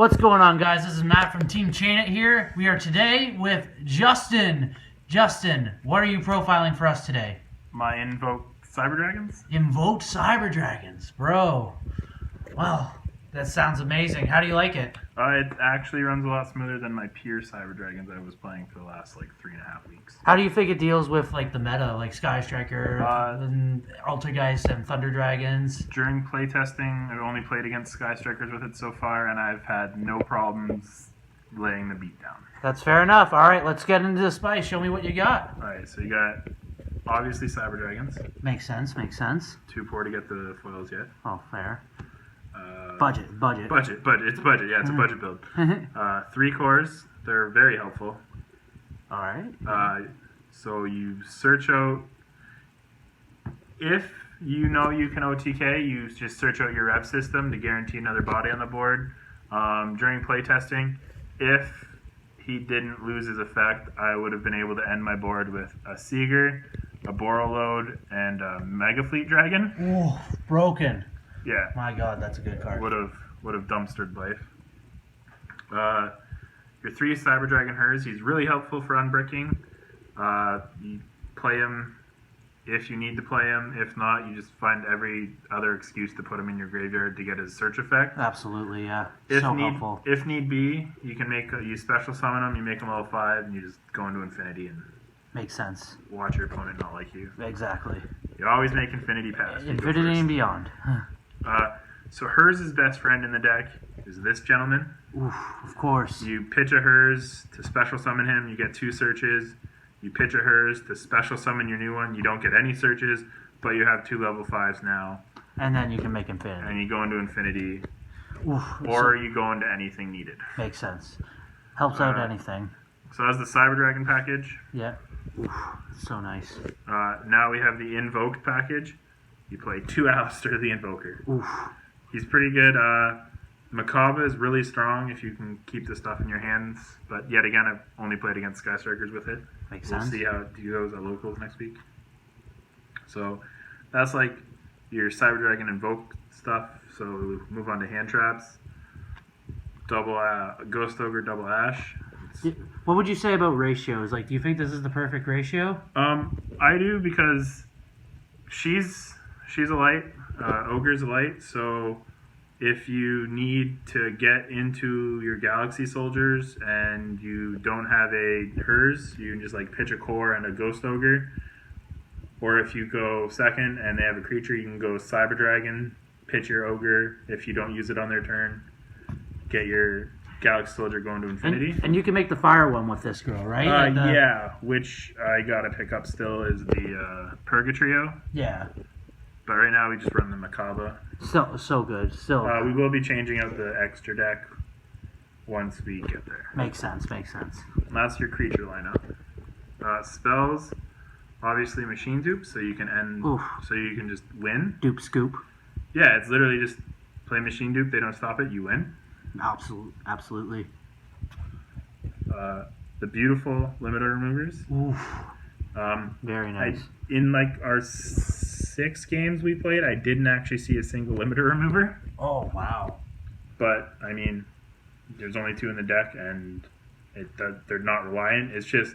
What's going on, guys? This is Matt from Team Chain It here. We are today with Justin. Justin, what are you profiling for us today? My Invoked Cyber Dragons? Invoked Cyber Dragons, bro. Well, that sounds amazing. How do you like it? It actually runs a lot smoother than my pure Cyber Dragons I was playing for the last 3.5 weeks. How do you think it deals with the meta, like Sky Striker, and Altergeist, and Thunder Dragons? During playtesting, I've only played against Sky Strikers with it so far, and I've had no problems laying the beat down. That's fair enough. All right, let's get into the spice. Show me what you got. All right, so you got obviously Cyber Dragons. Makes sense. 2-4 to get the foils yet. Oh, fair. Budget. It's budget. Yeah, it's a budget build. 3 cores. They're very helpful. All right. So you search out. If you know you can OTK, you just search out your rev system to guarantee another body on the board. During playtesting, if he didn't lose his effect, I would have been able to end my board with a Seeger, a Borreload, and a Mega Fleet Dragon. Oh, broken. Yeah. My God, that's a good card. Would have dumpstered life. Your 3 Cyber Dragon Hers, he's really helpful for unbricking. You play him if you need to play him. If not, you just find every other excuse to put him in your graveyard to get his search effect. Absolutely, yeah. Helpful. If need be, you can you special summon him, you make him level 5, and you just go into Infinity and makes sense. Watch your opponent not like you. Exactly. You always make Infinity pass. Infinity and beyond. So Hers' best friend in the deck is this gentleman. Oof, of course. You pitch a Hers to special summon him, you get 2 searches. You pitch a Hers to special summon your new one, you don't get any searches, but you have 2 level 5s now. And then you can make Infinity. And you go into Infinity, Oof, or you go into anything needed. Makes sense. Helps out anything. So that's the Cyber Dragon package. Yeah. Oof, so nice. Now we have the Invoked package. You play 2 Alistair the Invoker. Oof. He's pretty good. Macabre is really strong if you can keep the stuff in your hands. But yet again, I've only played against Sky Strikers with it. Makes sense. We'll see how it goes at locals next week. So that's like your Cyber Dragon Invoke stuff. So move on to hand traps. Double Ghost Ogre, double Ash. What would you say about ratios? Do you think this is the perfect ratio? I do, because she's a light. Ogre's a light, so if you need to get into your Galaxy Soldiers and you don't have a Hers, you can just pitch a core and a Ghost Ogre. Or if you go second and they have a creature, you can go Cyber Dragon, pitch your Ogre if you don't use it on their turn, get your Galaxy Soldier going to Infinity. And you can make the fire one with this girl, right? Yeah, which I gotta pick up still is the Purgatrio. Yeah. But right now we just run the Macabre. So good. Still. We will be changing out the extra deck once we get there. Makes sense. And that's your creature lineup. Spells, obviously Machine Dupe, so you can end. Oof. So you can just win. Dupe scoop. Yeah, it's literally just play Machine Dupe. They don't stop it. You win. Absolutely. The beautiful limiter removers. Oof. Very nice. In our 6 games we played, I didn't actually see a single limiter remover. Oh, wow. But I mean, there's only 2 in the deck, and they're not reliant. It's just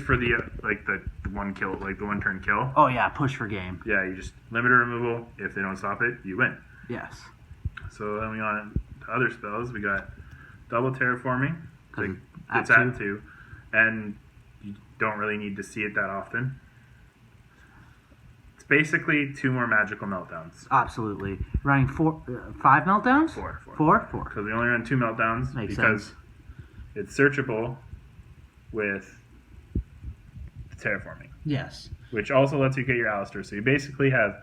for the the one kill, the 1 turn kill. Oh yeah, push for game. Yeah, you just limiter removal. If they don't stop it, you win. Yes. So then we on to other spells. We got double terraforming. It's at 2, and you don't really need to see it that often. It's basically 2 more magical meltdowns. Absolutely. Running 5 meltdowns? 4. 4? Because we only run 2 meltdowns. Makes because sense. It's searchable with terraforming. Yes. Which also lets you get your Alistair. So you basically have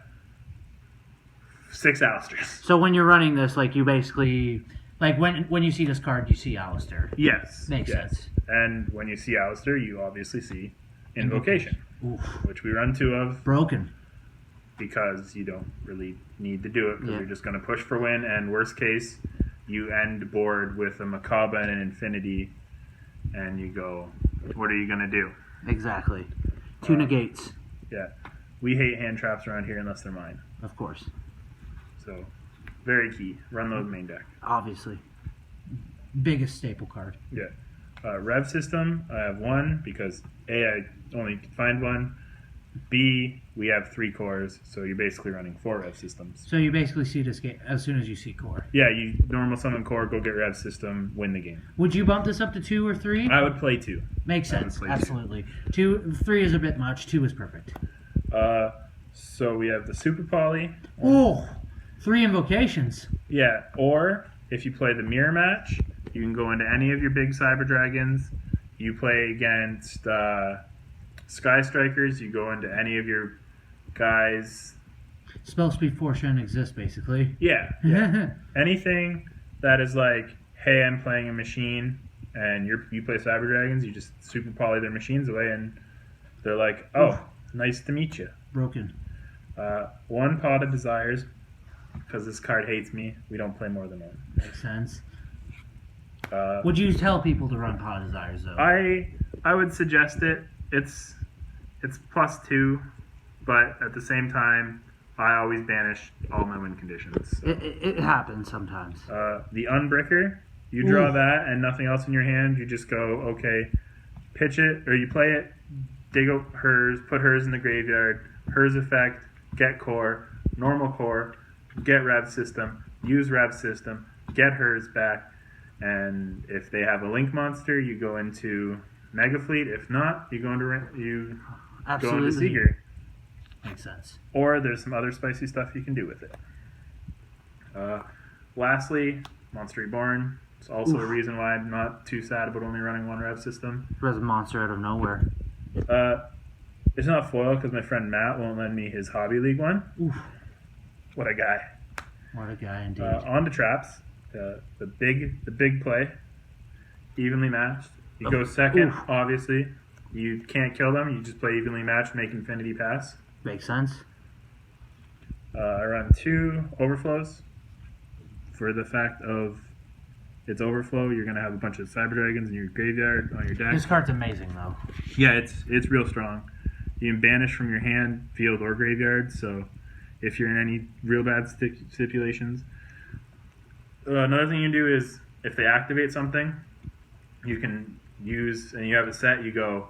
6 Alistairs. So when you're running this, you basically... when you see this card, you see Alistair. Yes. Makes sense. And when you see Alistair, you obviously see Invocation. Oof. Which we run 2 of. Broken. Because you don't really need to do it. Because you're just going to push for win. And worst case, you end board with a Macabre and an Infinity. And you go, what are you going to do? Exactly. 2 negates. Yeah. We hate hand traps around here unless they're mine. Of course. So, very key. Run those main deck. Obviously. biggest staple card. Yeah. Rev system, I have one because A, I only could find one. B, we have 3 cores, so you're basically running 4 rev systems. So you basically see this game as soon as you see core. Yeah, you normal summon core, go get rev system, win the game. Would you bump this up to 2 or 3? I would play 2. Makes sense. Absolutely. 3 is a bit much. 2 is perfect. So we have the Super Poly. Oh, 3 invocations. Yeah, or if you play the mirror match, you can go into any of your big Cyber Dragons. You play against Sky Strikers, you go into any of your guys. Spell speed 4 shouldn't exist, basically. Yeah. Anything that is like, hey, I'm playing a machine, and you play Cyber Dragons, you just super poly their machines away, and they're like, oh, nice to meet you. Broken. 1 Pot of Desires, because this card hates me. We don't play more than 1. Makes sense. Would you tell people to run Pot of Desires, though? I would suggest it. It's +2, but at the same time, I always banish all my win conditions. So. It happens sometimes. The Unbricker, you draw that and nothing else in your hand. You just go, okay, pitch it, or you play it, dig out hers, put hers in the graveyard, hers effect, get core, normal core, get rev system, use rev system, get hers back, and if they have a link monster, you go into Mega Fleet. If not, you go into Seeger. Makes sense. Or there's some other spicy stuff you can do with it. Lastly, Monster Reborn. It's also a reason why I'm not too sad about only running 1 rev system. There's a monster out of nowhere. It's not foil because my friend Matt won't lend me his Hobby League one. Oof. What a guy. What a guy indeed. On to traps. The big play. Evenly matched. You go second, obviously. You can't kill them. You just play evenly matched, make Infinity Pass. Makes sense. I run 2 overflows. For the fact of its overflow, you're going to have a bunch of Cyber Dragons in your graveyard on your deck. This card's amazing, though. Yeah, it's real strong. You can banish from your hand, field, or graveyard, so if you're in any real bad stipulations. Another thing you can do is, if they activate something, you can use, and you have it set, you go,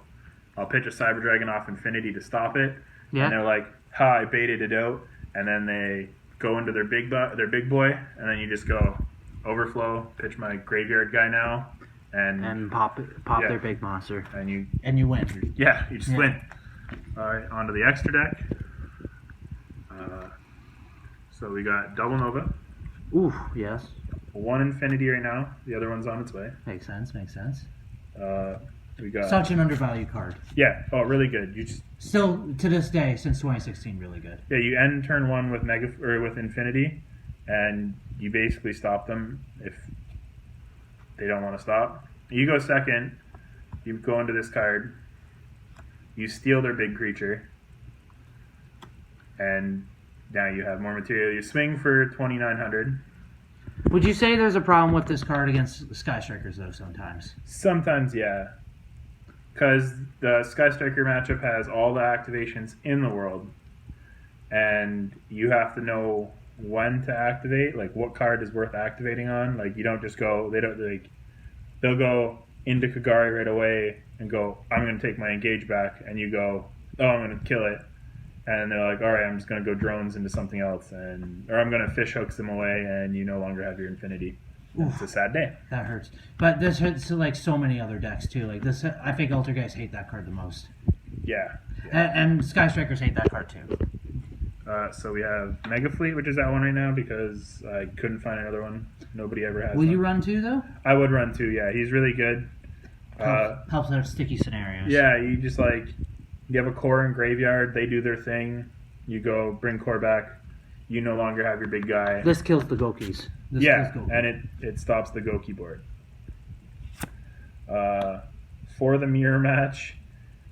I'll pitch a Cyber Dragon off Infinity to stop it. Yeah. And they're like, ha, I baited it out. And then they go into their big boy, and then you just go, overflow, pitch my graveyard guy now, and pop their big monster. And you win. Yeah, you just win. All right, onto the extra deck. So we got Double Nova. Ooh, yes. 1 Infinity right now. The other one's on its way. Makes sense. We got such an undervalued card. Yeah. Oh, really good. You just still to this day since 2016, really good. Yeah, you end turn 1 with with Infinity, and you basically stop them if they don't want to stop. You go second. You go into this card. You steal their big creature, and now you have more material. You swing for 2,900. Would you say there's a problem with this card against Sky Strikers, though, sometimes? Sometimes, yeah. Because the Sky Striker matchup has all the activations in the world, and you have to know when to activate, like what card is worth activating on. Like, you don't just go, they'll go into Kagari right away and go, I'm going to take my engage back, and you go, oh, I'm going to kill it. And they're like, all right, I'm just going to go drones into something else, or I'm going to fish hooks them away, and you no longer have your Infinity. It's a sad day. That hurts. But this hurts to like so many other decks too. Like this, I think Alter guys hate that card the most. Yeah. And Sky Strikers hate that card too. So we have Mega Fleet, which is that one right now because I couldn't find another one. Nobody ever has. Will you run 2 though? I would run 2. Yeah, he's really good. Helps out sticky scenarios. Yeah, you just you have a core in graveyard. They do their thing. You go bring core back. You no longer have your big guy. This kills the Gokis. And it stops the Goki board. For the mirror match,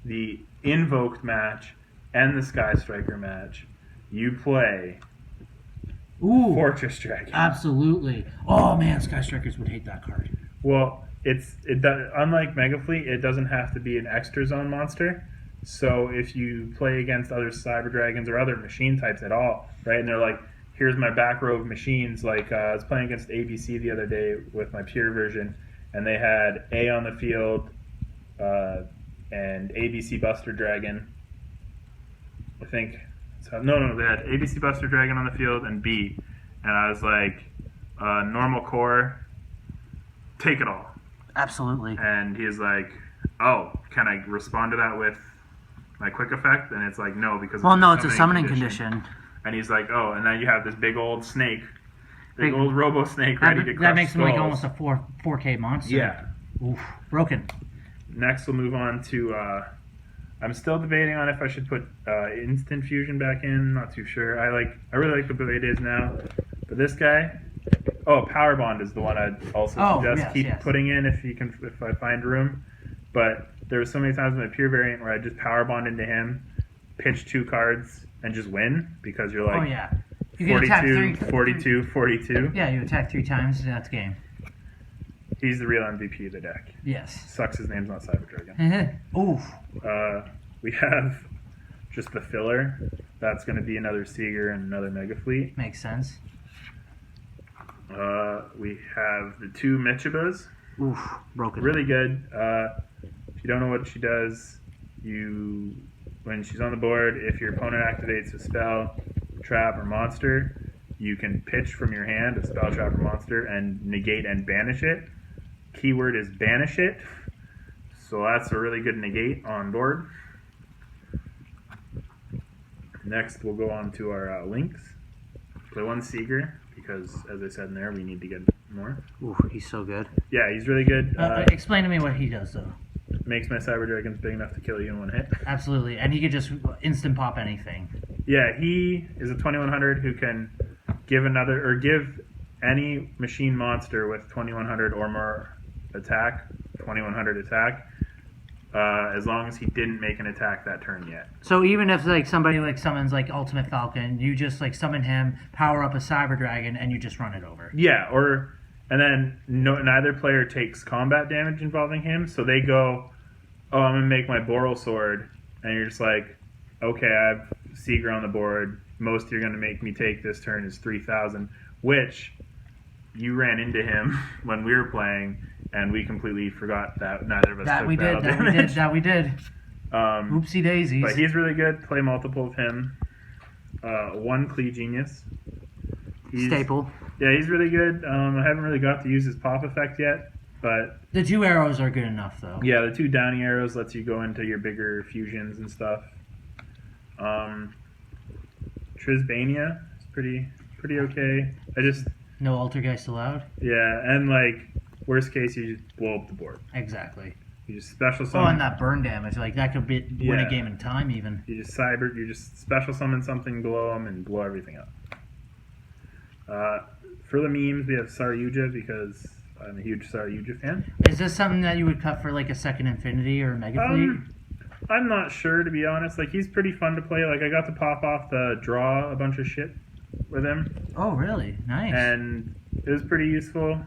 the Invoked match, and the Sky Striker match, you play Fortress Dragon. Absolutely. Oh man, Sky Strikers would hate that card. Well, unlike Mega Fleet, it doesn't have to be an extra zone monster. So if you play against other Cyber Dragons or other machine types at all, right, and they're like, here's my back row of machines. Like I was playing against ABC the other day with my pure version, and they had A on the field and ABC Buster Dragon. I think. So, no, they had ABC Buster Dragon on the field and B, and I was like, normal core, take it all. Absolutely. And he's like, oh, can I respond to that with my quick effect? And it's like, no, because it's a summoning condition. And he's like, oh, and now you have this big old snake, big old robo snake ready to crush That makes him like skulls. almost a 4K monster. Yeah. Oof, broken. Next, we'll move on to. I'm still debating on if I should put instant fusion back in. Not too sure. I really like the way it is now. But this guy, power bond is the one I'd also suggest keep putting in if I find room. But there were so many times in the pure variant where I just power bond into him, pitch 2 cards, and just win because you're like, you can attack 42, 42. Yeah, you attack 3 times, and that's game. He's the real MVP of the deck. Yes. Sucks his name's not Cyber Dragon. Oof. We have just the filler. That's going to be another Seeger and another Mega Fleet. Makes sense. We have the 2 Michibas. Oof, broken. Really good. If you don't know what she does, when she's on the board, if your opponent activates a spell, trap, or monster, you can pitch from your hand a spell, trap, or monster and negate and banish it. Keyword is banish it. So that's a really good negate on board. Next, we'll go on to our links. Play 1 Seeger, because as I said in there, we need to get more. Ooh, he's so good. Yeah, he's really good. Explain to me what he does, though. Makes my Cyber Dragons big enough to kill you in 1 hit. Absolutely, and he could just instant pop anything. Yeah, he is a 2100 who can give any machine monster with 2100 or more attack, 2100 attack, as long as he didn't make an attack that turn yet. So even if somebody summons Ultimate Falcon, you just summon him, power up a Cyber Dragon, and you just run it over. Yeah, and then neither player takes combat damage involving him, so they go, oh, I'm gonna make my Boral Sword, and you're just like, okay, I have Seeger on the board. Most you're gonna make me take this turn is 3,000, which you ran into him when we were playing. And we completely forgot that neither of us took battle damage. That we did. Oopsie daisies. But he's really good. Play multiple of him. 1 Klee Genius. Staple. Yeah, he's really good. I haven't really got to use his pop effect yet, but the 2 arrows are good enough, though. Yeah, the 2 downy arrows lets you go into your bigger fusions and stuff. Trisbania is pretty okay. No Altergeist allowed. Yeah, and worst case, you just blow up the board. Exactly. You just special summon. Oh, and that burn damage, that could win a game in time, even. You just special summon something below them and blow everything up. For the memes, we have Saryuja because I'm a huge Saryuja fan. Is this something that you would cut for a second Infinity or a Mega Fleet? I'm not sure, to be honest. He's pretty fun to play. I got to pop off the draw a bunch of shit with him. Oh, really? Nice. And it was pretty useful.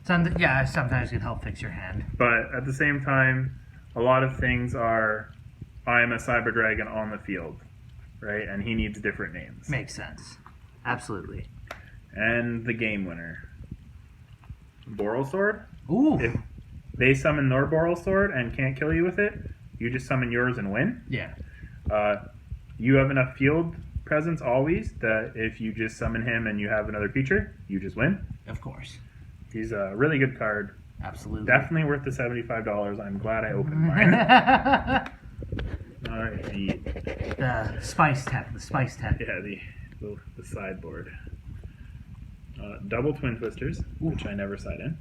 Sometimes it can help fix your hand. But at the same time, a lot of things are, I am a Cyber Dragon on the field, right? And he needs different names. Makes sense. Absolutely. And the game winner. Boral Sword. Ooh. If they summon their Boral Sword and can't kill you with it, you just summon yours and win. Yeah. You have enough field presence always that if you just summon him and you have another creature, you just win. Of course. He's a really good card. Absolutely. Definitely worth the $75. I'm glad I opened mine. All right. The spice tech. Yeah, the sideboard. Double Twin Twisters, which I never side in.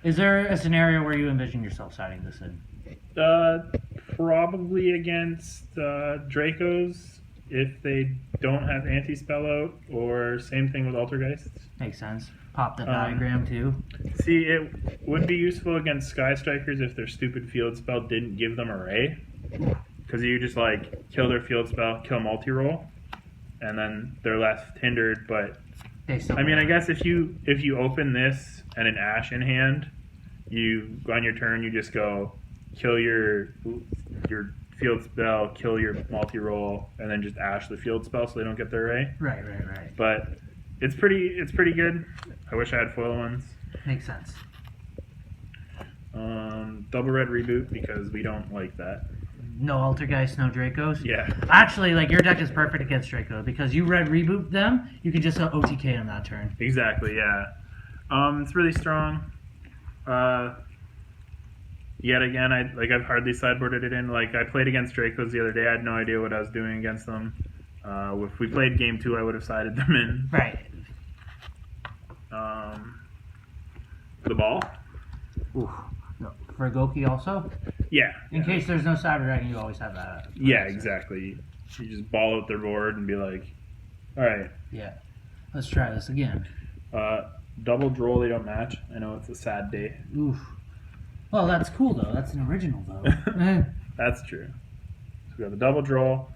Is there a scenario where you envision yourself siding this in? Probably against Dracos if they don't have anti-spell out, or same thing with Altergeists. Makes sense. Pop the diagram too. See, it would be useful against Sky Strikers if their stupid field spell didn't give them array. Because you just kill their field spell, kill multi-roll, and then they're left hindered, but I guess if you open this and an Ash in hand, you on your turn you just go kill your field spell, kill your multi-roll, and then just ash the field spell so they don't get their array. Right. But it's pretty good. I wish I had foil ones. Makes sense. Double red reboot because we don't like that. No Altergeist, no Dracos? Yeah. Actually, like, your deck is perfect against Draco because you red reboot them, you can just OTK on that turn. Exactly, yeah. It's really strong. Yet again, I've hardly sideboarded it in. Like, I played against Dracos the other day. I had no idea what I was doing against them. If we played game 2, I would have sided them in. Right. The ball? Ooh. No. For Goki also? Yeah. In case there's no Cyber Dragon, you always have that. Yeah, exactly. You just ball out their board and be like, alright. Yeah. Let's try this again. Double draw, they don't match. I know it's a sad day. Oof. Well, that's cool, though. That's an original, though. That's true. So we got the double draw.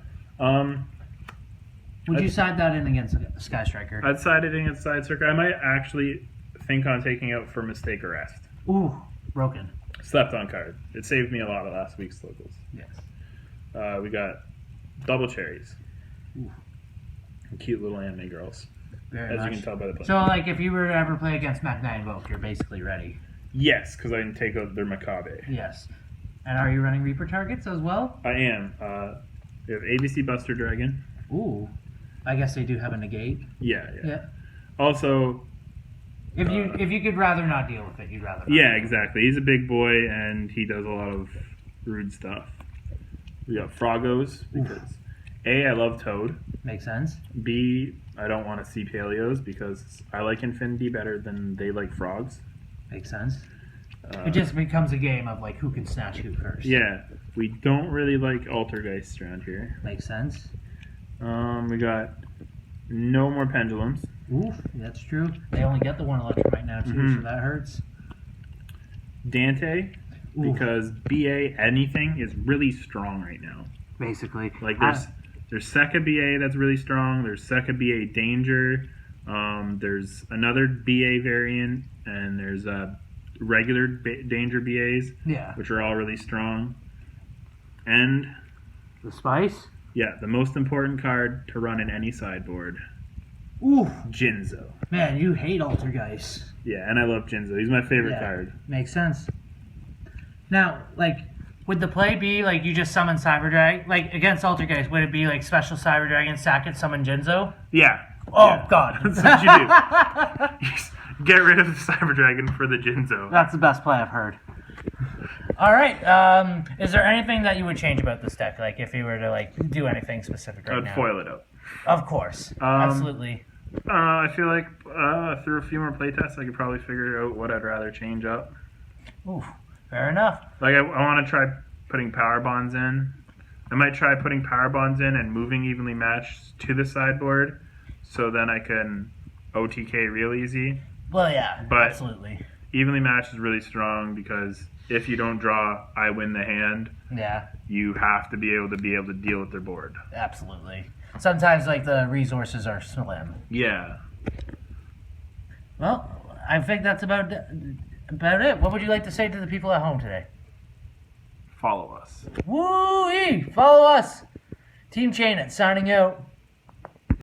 Would you side that in against Sky Striker? I'd side it against Side Circle. I might actually think on taking out for Mistake Arrest. Ooh, broken. Slept on card. It saved me a lot of last week's locals. Yes. We got double cherries. Ooh. Cute little anime girls. Very as much. you can tell by the play. So, like, if you were to ever play against Mach-9 Invoked, you're basically ready. Yes, because I can take out their Macabre. Yes. And are you running Reaper targets as well? I am. We have ABC Buster Dragon. Ooh. I guess they do have a negate. Yeah. Also, if you could rather not deal with it, you'd rather not. Yeah, exactly. He's a big boy and he does a lot of rude stuff. We got Froggos because A, I love Toad. Makes sense. B, I don't want to see Paleos because I like Infinity better than they like frogs. Makes sense. It just becomes a game of like who can snatch who first. Yeah, we don't really like Altergeist around here. Makes sense. We got no more pendulums. Oof, that's true. They only get the one electromite now too, so that hurts. Dante, because BA anything is really strong right now. Basically, like there's Sekka BA that's really strong. There's Sekka BA Danger. There's another BA variant, and there's regular Danger BAs, which are all really strong. And the Spice. Yeah, the most important card to run in any sideboard. Ooh, Jinzo. Man, you hate Altergeist. Yeah, and I love Jinzo. He's my favorite card. Makes sense. Now, like, would the play be like you just summon Cyber Dragon? Like against Altergeist, would it be like special Cyber Dragon, sack it, summon Jinzo? Yeah. Oh God, that's what you do. Get rid of the Cyber Dragon for the Jinzo. That's the best play I've heard. All right. Is there anything that you would change about this deck? Like if you were to like do anything specific right now? I'd foil it out. Of course. Absolutely. I feel like through a few more playtests, I could probably figure out what I'd rather change up. Ooh, fair enough. Like I want to try putting power bonds in. I might try putting power bonds in and moving evenly matched to the sideboard, so then I can OTK real easy. Well, yeah, but absolutely. Evenly matched is really strong because if you don't draw, I win the hand. Yeah. You have to be able to deal with their board. Absolutely. Sometimes, like, the resources are slim. Yeah. Well, I think that's about it. What would you like to say to the people at home today? Follow us. Woo-wee! Follow us! Team Chain It, signing out.